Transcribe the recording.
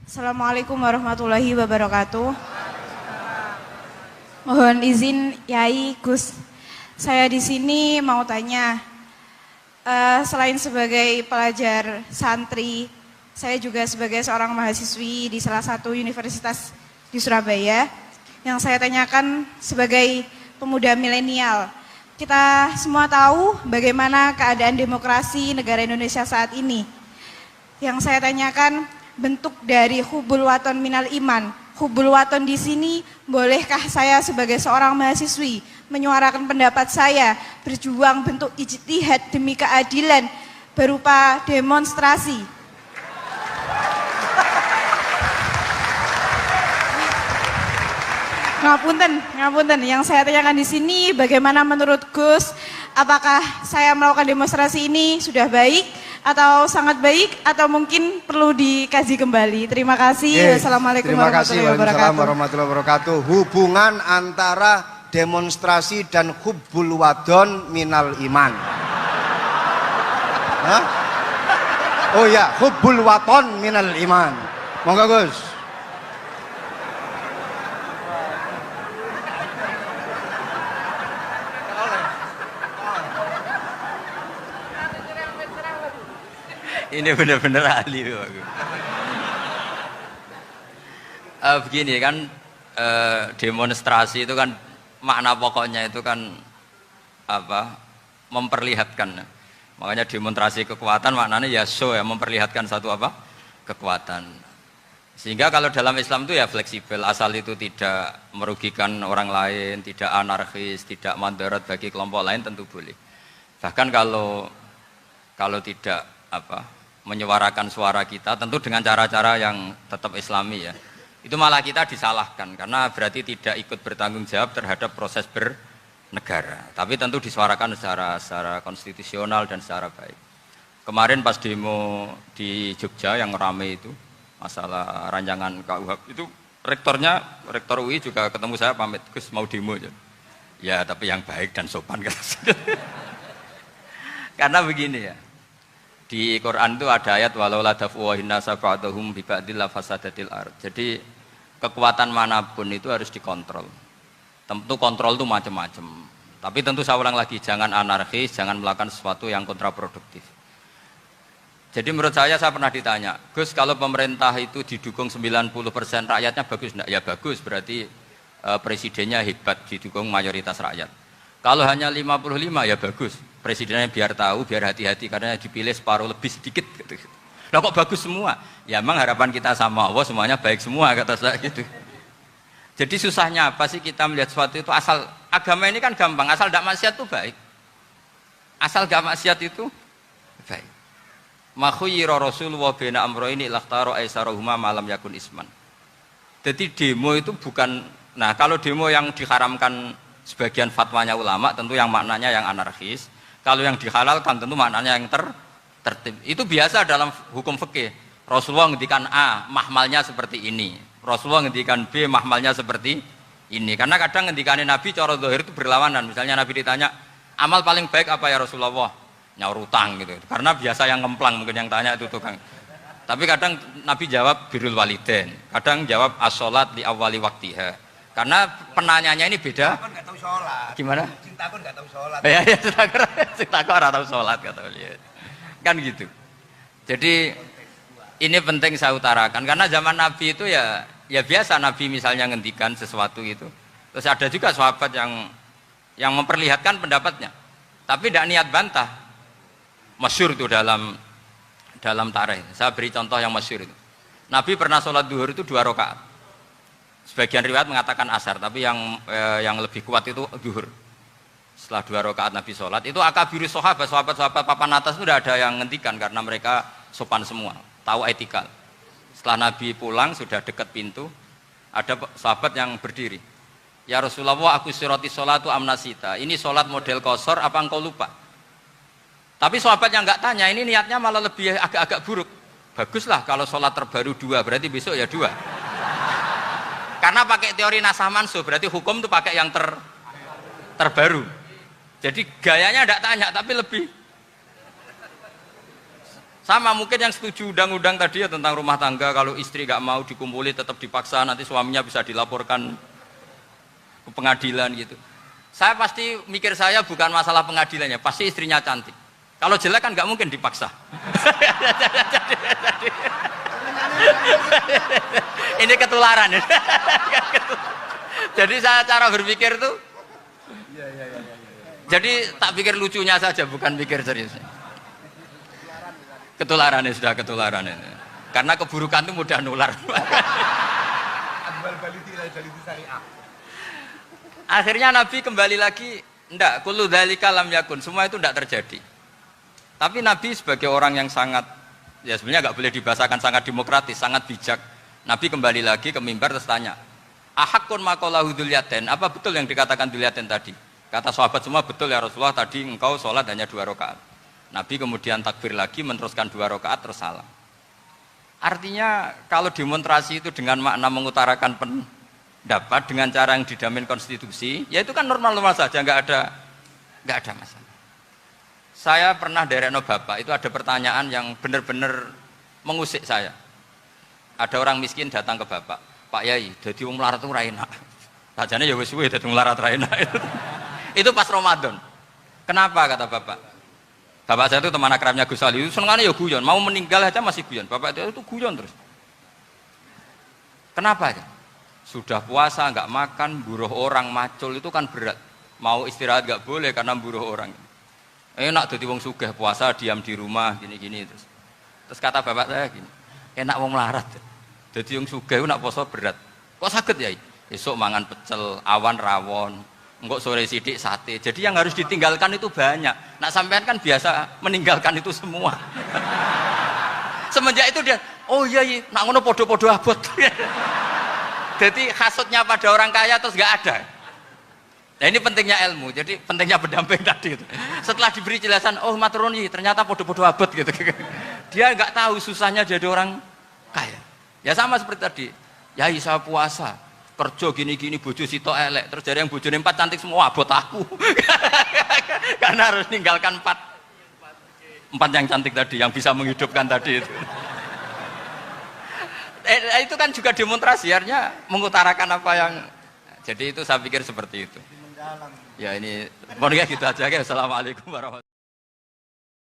Assalamualaikum warahmatullahi wabarakatuh. Mohon izin Yai Gus, saya di sini mau tanya, selain sebagai pelajar santri, saya juga sebagai seorang mahasiswi di salah satu universitas di Surabaya. Yang saya tanyakan sebagai pemuda milenial, kita semua tahu bagaimana keadaan demokrasi negara Indonesia saat ini. Yang saya tanyakan, bentuk dari hubul waton minal iman. Hubul waton di sini, bolehkah saya sebagai seorang mahasiswi menyuarakan pendapat saya, berjuang bentuk ijtihad demi keadilan berupa demonstrasi? Ngapunten. Yang saya tanyakan di sini, bagaimana menurut Gus, apakah saya melakukan demonstrasi ini sudah baik atau sangat baik atau mungkin perlu dikaji kembali? Terima kasih. Wassalamualaikum warahmatullahi wabarakatuh. Hubungan antara demonstrasi dan hubbul wadon minal iman. Hah? Oh ya, hubbul wadon minal iman. Monggo Gus. Ini benar-benar ahli begini kan, demonstrasi itu kan makna pokoknya itu kan apa, memperlihatkan. Makanya demonstrasi kekuatan maknanya ya show, ya, memperlihatkan satu apa, kekuatan. Sehingga kalau dalam Islam itu ya fleksibel, asal itu tidak merugikan orang lain, tidak anarkis, tidak mandorot bagi kelompok lain, tentu boleh. Bahkan kalau tidak apa, menyuarakan suara kita tentu dengan cara-cara yang tetap islami, ya, itu malah kita disalahkan karena berarti tidak ikut bertanggung jawab terhadap proses bernegara. Tapi tentu disuarakan secara konstitusional dan secara baik. Kemarin pas demo di Jogja yang ramai itu masalah rancangan KUHP, itu rektor UI juga ketemu saya, pamit Gus mau demo aja. Ya tapi yang baik dan sopan. Karena begini ya, di Quran itu ada ayat walau la dafu nasa ba'dahum bi ba'dil la fasadatil ard. Jadi kekuatan manapun itu harus dikontrol. Tentu kontrol itu macam-macam. Tapi tentu saya ulang lagi, jangan anarkis, jangan melakukan sesuatu yang kontraproduktif. Jadi menurut saya pernah ditanya, Gus kalau pemerintah itu didukung 90% rakyatnya bagus enggak? Ya bagus, berarti presidennya hebat, didukung mayoritas rakyat. Kalau hanya 55 ya bagus, presidennya biar tahu, biar hati-hati karena dipilih separuh lebih sedikit gitu. Lah kok bagus semua? Ya emang harapan kita sama Allah semuanya baik semua, kata saya gitu. Jadi susahnya apa sih kita melihat sesuatu itu, asal agama ini kan gampang, asal tidak maksiat itu baik. Asal gak maksiat itu baik. Makhuyira rasul wa bina amroini lakhtaro aisarohuma malam yakun isman. Jadi demo itu bukan, nah kalau demo yang diharamkan sebagian fatwanya ulama tentu yang maknanya yang anarkis. Kalau yang dihalalkan tentu maknanya yang tertib. Itu biasa dalam hukum fikih. Rasulullah ngendikan A, mahmalnya seperti ini. Rasulullah ngendikan B, mahmalnya seperti ini. Karena kadang ngendikanin Nabi cara zahir itu berlawanan. Misalnya Nabi ditanya, amal paling baik apa ya Rasulullah? Nyaur utang gitu. Karena biasa yang ngemplang mungkin yang tanya itu tukang. Tapi kadang Nabi jawab birrul walidain. Kadang jawab as-sholat li awwali waktiha. Karena penanyanya ini beda. Cinta nggak tahu sholat. Gimana? Cinta pun nggak tahu sholat. Ya, cinta kok nggak tahu sholat, kata beliau. Kan gitu. Jadi ini penting saya utarakan karena zaman Nabi itu ya biasa Nabi misalnya ngendikan sesuatu itu. Terus ada juga sahabat yang memperlihatkan pendapatnya. Tapi tidak niat bantah. Masyhur itu dalam tarikh. Saya beri contoh yang masyhur itu. Nabi pernah sholat duhur itu 2 rakaat. Sebagian riwayat mengatakan asar, tapi yang lebih kuat itu zuhur. Setelah 2 rakaat Nabi sholat, itu akabiri sahabat papan atas itu sudah ada yang ngendikan karena mereka sopan semua, tahu etikal. Setelah Nabi pulang sudah dekat pintu, ada sahabat yang berdiri. Ya Rasulullah, aku siroti sholatu amnasita. Ini sholat model kosor, apa engkau lupa? Tapi sahabat yang nggak tanya, ini niatnya malah lebih agak-agak buruk. Baguslah kalau sholat terbaru 2, berarti besok ya 2. Karena pakai teori nasah mansuh, berarti hukum itu pakai yang terbaru. Jadi gayanya tidak tanya, tapi lebih Sama mungkin yang setuju undang-undang tadi ya tentang rumah tangga, kalau istri nggak mau dikumpuli tetap dipaksa, nanti suaminya bisa dilaporkan ke pengadilan gitu. Saya pasti mikir saya bukan masalah pengadilannya, pasti istrinya cantik. Kalau jelek kan nggak mungkin dipaksa. Ini ketularan. Jadi saya cara berpikir tuh, jadi tak pikir lucunya saja, bukan pikir seriusnya. Ketularan ini sudah ketularan ini. Karena keburukan itu mudah nular. Akhirnya Nabi kembali lagi, enggak, kullu dzalika lam yakun, semua itu enggak terjadi. Tapi Nabi sebagai orang yang sangat, ya sebenarnya enggak boleh dibahasakan sangat demokratis, sangat bijak. Nabi kembali lagi ke mimbar terus tanya, ahakun maqalahu Dzulyaten, apa betul yang dikatakan Dzulyaten tadi? Kata sahabat semua, betul ya Rasulullah, tadi engkau sholat hanya 2 rakaat. Nabi kemudian takbir lagi, meneruskan 2 rakaat terus salam. Artinya kalau demonstrasi itu dengan makna mengutarakan pendapat dengan cara yang dijamin konstitusi, ya itu kan normal-normal saja, nggak ada masalah. Saya pernah derekno bapak, itu ada pertanyaan yang benar-benar mengusik saya. Ada orang miskin datang ke bapak, Pak Yai, jadi wong melarat itu ra enak. Sajane ya wis suwe dadi wong melarat ra enak. Itu pas Ramadan. Kenapa kata bapak? Bapak saya itu teman akrabnya Gus Ali, itu senengannya ya guyon, mau meninggal aja masih guyon. Bapak itu guyon terus. Kenapa ya? Sudah puasa nggak makan, buruh orang, macul itu kan berat. Mau istirahat nggak boleh karena buruh orang. Enak jadi wong sugih puasa diam di rumah gini-gini terus. Terus kata bapak saya gini, enak wong melarat. Jadi wong sugih nak puasa berat. Kok sakit ya? Esok mangan pecel, awan rawon. Enggak sore sidik sate. Jadi yang harus ditinggalkan itu banyak. Nak sampean kan biasa meninggalkan itu semua. Semenjak itu dia, oh iya, nak ngono podo-podo abot. Jadi hasutnya pada orang kaya terus nggak ada. Nah ini pentingnya ilmu. Jadi pentingnya pendamping tadi itu. Setelah diberi jelasan, oh maturuni ternyata podo-podo abot gitu. Dia nggak tahu susahnya jadi orang kaya. Ya sama seperti tadi. Yai saya puasa. Kerja gini-gini bojo sitok elek terus dari yang bojone 4 cantik semua abot aku. Karena harus ninggalkan 4 yang cantik tadi yang bisa menghidupkan tadi itu. Itu kan juga demonstrasi, artinya mengutarakan apa yang, jadi itu saya pikir seperti itu. Ya ini, mohon gitu aja ya. Assalamualaikum warahmatullahi wabarakatuh.